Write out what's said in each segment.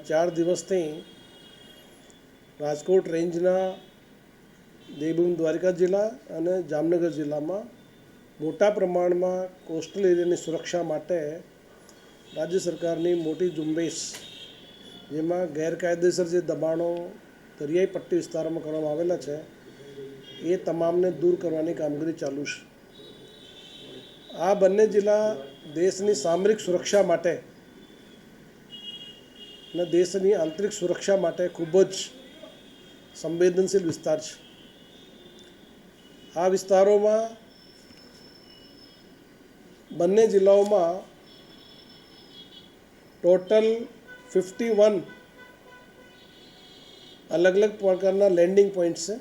4 દિવસથી રાજકોટ રેન્જના દેવભૂમિ દ્વારકા જિલ્લા અને જામનગર જિલ્લામાં મોટા પ્રમાણમાં કોસ્ટલ એરિયાની સુરક્ષા માટે રાજ્ય સરકારની મોટી ઝુંબેશ, જેમાં ગેરકાયદેસર જે દબાણો દરિયાઈ પટ્ટી વિસ્તારોમાં કરવામાં આવેલા છે એ તમામને દૂર કરવાની કામગીરી ચાલુ છે. આ બંને જિલ્લા દેશની સામરિક સુરક્ષા માટે અને દેશની આંતરિક સુરક્ષા માટે ખૂબ જ સંવેદનશીલ વિસ્તાર છે. આ વિસ્તારોમાં બંને જિલ્લાઓમાં ટોટલ 51 અલગ અલગ પ્રકારના લેન્ડિંગ પોઈન્ટ છે,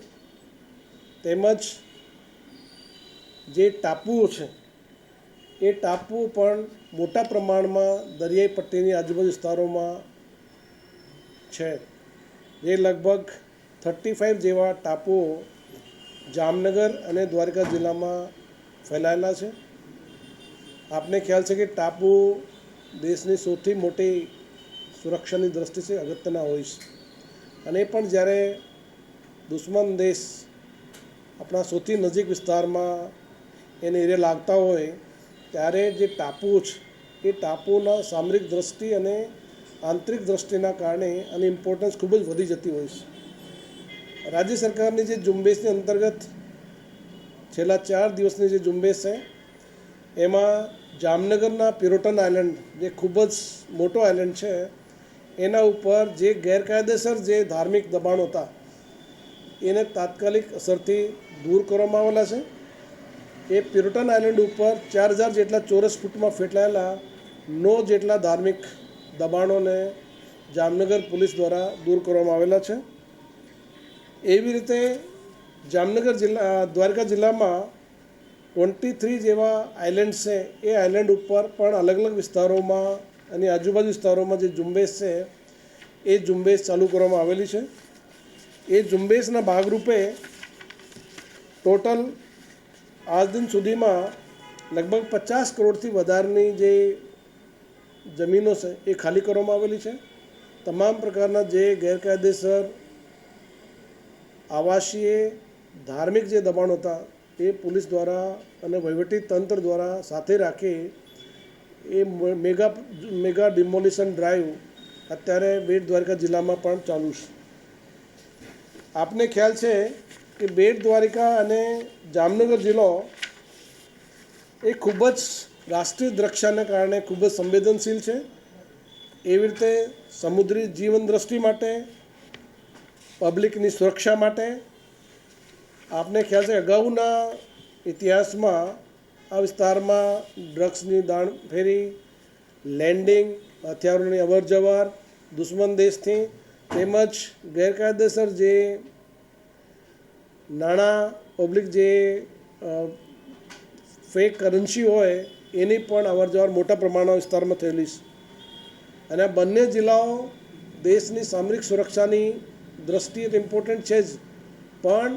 તેમજ જે ટાપુઓ છે એ ટાપુઓ પણ મોટા પ્રમાણમાં દરિયાઈ પટ્ટીની આજુબાજુ વિસ્તારોમાં છે. જે લગભગ 35 જેવા ટાપુઓ જામનગર અને દ્વારકા જિલ્લામાં ફેલાયેલા છે. આપને ખ્યાલ છે કે ટાપુ દેશની સૌથી મોટી સુરક્ષાની દ્રષ્ટિથી અગત્યના હોય છે, અને એ પણ જ્યારે દુશ્મન દેશ આપણા સૌથી નજીક વિસ્તારમાં એને એરિયા લાગતા હોય ત્યારે જે ટાપુઓ છે એ ટાપુઓના સામરિક દ્રષ્ટિ અને આંતરિક દ્રષ્ટિના કારણે આની ઇમ્પોર્ટન્સ ખૂબ જ વધી જતી હોય છે. રાજ્ય સરકારની જે ઝુંબેશની અંતર્ગત છેલ્લા 4 દિવસની જે ઝુંબેશ છે એમાં જામનગરના પિરોટન આઇલેન્ડ, જે ખૂબ જ મોટો આઇલેન્ડ છે, એના ઉપર જે ગેરકાયદેસર જે ધાર્મિક દબાણો હતા એને તાત્કાલિક અસરથી દૂર કરવામાં આવેલા છે. એ પિરોટન આઇલેન્ડ ઉપર 4000 જેટલા ચોરસ ફૂટમાં ફેલાયેલા 9 જેટલા ધાર્મિક દબાણોને જામનગર પોલીસ દ્વારા દૂર કરવામાં આવેલા છે. એવી રીતે જામનગર જિલ્લા દ્વારકા જિલ્લામાં 23 જેવા આઇલેન્ડ છે. એ આઇલેન્ડ ઉપર પણ અલગ અલગ વિસ્તારોમાં અને આજુબાજુ વિસ્તારોમાં જે ઝુંબેશ છે એ ઝુંબેશ ચાલુ કરવામાં આવેલી છે. એ ઝુંબેશના ભાગરૂપે ટોટલ આજ દિન સુધીમાં લગભગ 50 કરોડથી વધારની જે જમીનો છે એ ખાલી કરવામાં આવેલી છે. તમામ પ્રકારના જે ગેરકાયદેસર આવાસીય ધાર્મિક જે દબાણો હતા એ પોલીસ દ્વારા અને વહીવટી તંત્ર દ્વારા સાથે રાખી એ મેગા ડિમોલિશન ડ્રાઈવ અત્યારે બેટ દ્વારકા જિલ્લામાં પણ ચાલુ છે. આપને ખ્યાલ છે કે બેટ દ્વારકા અને જામનગર જિલ્લો એ ખૂબ જ રાષ્ટ્રીય સુરક્ષાને કારણે ખૂબ જ સંવેદનશીલ છે. એવી રીતે સમુદ્રી જીવન દ્રષ્ટિ માટે, પબ્લિકની સુરક્ષા માટે આપને ખ્યાલ છે અગાઉના ઇતિહાસમાં આ વિસ્તારમાં ડ્રગ્સની દાણફેરી, લેન્ડિંગ, હથિયારોની અવરજવર દુશ્મન દેશથી, તેમજ ગેરકાયદેસર જે નાણાં પબ્લિક જે ફેક કરન્સી હોય એની પણ અવરજવર મોટા પ્રમાણમાં વિસ્તારમાં થયેલી છે. અને આ બંને જિલ્લાઓ દેશની સામરિક સુરક્ષાની દ્રષ્ટિએ ઇમ્પોર્ટન્ટ છે જ, પણ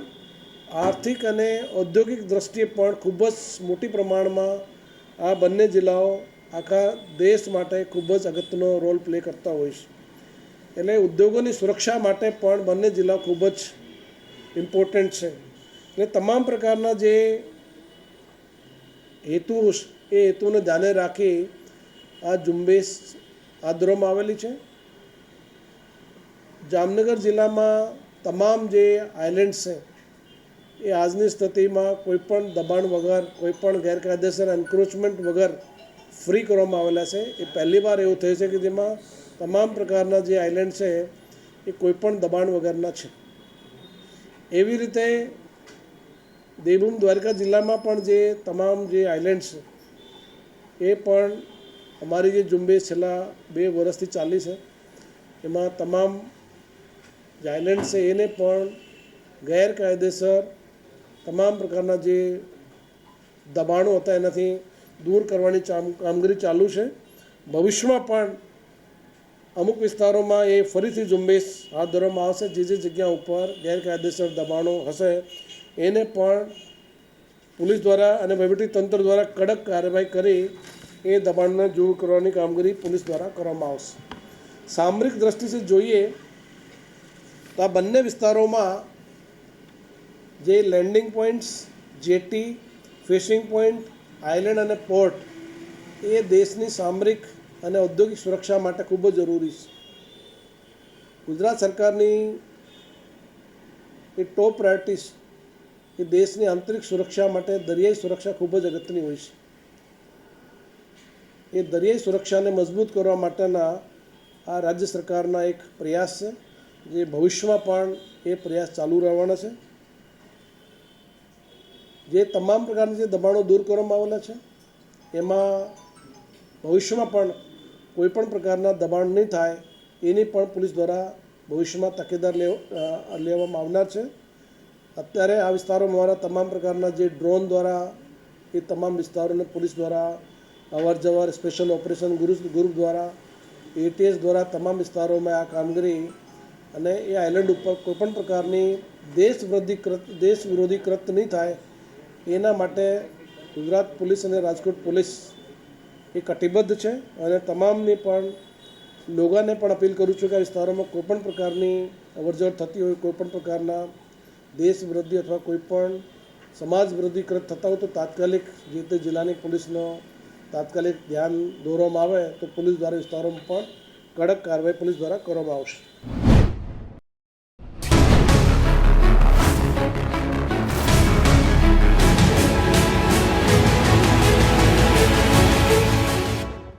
આર્થિક અને ઔદ્યોગિક દ્રષ્ટિએ પણ ખૂબ જ મોટી પ્રમાણમાં આ બંને જિલ્લાઓ આખા દેશ માટે ખૂબ જ અગત્યનો રોલ પ્લે કરતા હોય છે. એટલે ઉદ્યોગોની સુરક્ષા માટે પણ બંને જિલ્લાઓ ખૂબ જ ઇમ્પોર્ટન્ટ છે. એટલે તમામ પ્રકારના જે હેતુ એ હેતુને ધ્યાને રાખી આ ઝુંબેશ હાથ ધરવામાં આવેલી છે. જામનગર જિલ્લામાં તમામ જે આઇલેન્ડ્સ છે એ આજની સ્થિતિમાં કોઈપણ દબાણ વગર, કોઈપણ ગેરકાયદેસર એન્ક્રોચમેન્ટ વગર ફ્રી કરવામાં આવેલા છે. એ પહેલી વાર એવું થયું છે કે જેમાં તમામ પ્રકારના જે આઇલેન્ડ છે એ કોઈપણ દબાણ વગરના છે. એવી રીતે દેવભૂમિ દ્વારકા જિલ્લામાં પણ જે તમામ જે આઇલેન્ડ છે એ પણ અમારી જે ઝુંબેશ છેલ્લા 2 વર્ષથી ચાલી છે એમાં તમામ જે આઇલેન્ડ છે એને પણ ગેરકાયદેસર તમામ પ્રકારના જે દબાણો હતા એનાથી દૂર કરવાની કામગીરી ચાલુ છે. ભવિષ્યમાં પણ અમુક વિસ્તારોમાં એ ફરીથી ઝુંબેશ હાથ ધરવામાં આવશે. જે જગ્યા ઉપર ગેરકાયદેસર દબાણો હશે એને પણ પોલીસ દ્વારા અને વહીવટી તંત્ર દ્વારા કડક કાર્યવાહી કરી એ દબાણને દૂર કરવાની કામગીરી પોલીસ દ્વારા કરવામાં આવશે. સામરિક દ્રષ્ટિથી જોઈએ તો આ બંને વિસ્તારોમાં જે landing points, jetty, fishing point, island અને પોર્ટ એ દેશની સામરિક અને ઔદ્યોગિક સુરક્ષા માટે ખૂબ જ જરૂરી છે. ગુજરાત સરકારની એ ટોપ પ્રાયોરિટી છે એ દેશની આંતરિક સુરક્ષા માટે દરિયાઈ સુરક્ષા ખૂબ જ અગત્યની હોય છે. એ દરિયાઈ સુરક્ષાને મજબૂત કરવા માટેના આ રાજ્ય સરકારના એક પ્રયાસ છે, જે ભવિષ્યમાં પણ એ પ્રયાસ ચાલુ રહેવાના છે. જે તમામ પ્રકારના જે દબાણો દૂર કરવામાં આવેલા છે એમાં ભવિષ્યમાં પણ કોઈપણ પ્રકારના દબાણ નહીં થાય એની પણ પોલીસ દ્વારા ભવિષ્યમાં તકેદાર લેવામાં આવનાર છે. અત્યારે આ વિસ્તારોમાં અમારા તમામ પ્રકારના જે ડ્રોન દ્વારા એ તમામ વિસ્તારોને પોલીસ દ્વારા અવરજવર સ્પેશિયલ ઓપરેશન ગ્રુપ દ્વારા એટીએસ દ્વારા તમામ વિસ્તારોમાં આ કામગીરી અને એ આઇલેન્ડ ઉપર કોઈપણ પ્રકારની દેશ વિરોધી કૃત્ય નહીં થાય એના માટે ગુજરાત પોલીસ અને રાજકોટ પોલીસ એ કટિબદ્ધ છે. અને તમામની પણ લોકોને પણ અપીલ કરું છું કે આ વિસ્તારોમાં કોઈપણ પ્રકારની અવરજવર થતી હોય, કોઈપણ પ્રકારના દેશ વિરોધી અથવા કોઈપણ સમાજ વિરોધી કૃત્ય થતા હોય તો તાત્કાલિક જે તે જિલ્લાની પોલીસનો તાત્કાલિક ધ્યાન દોરવામાં આવે તો પોલીસ દ્વારા વિસ્તારોમાં પણ કડક કાર્યવાહી પોલીસ દ્વારા કરવામાં આવશે.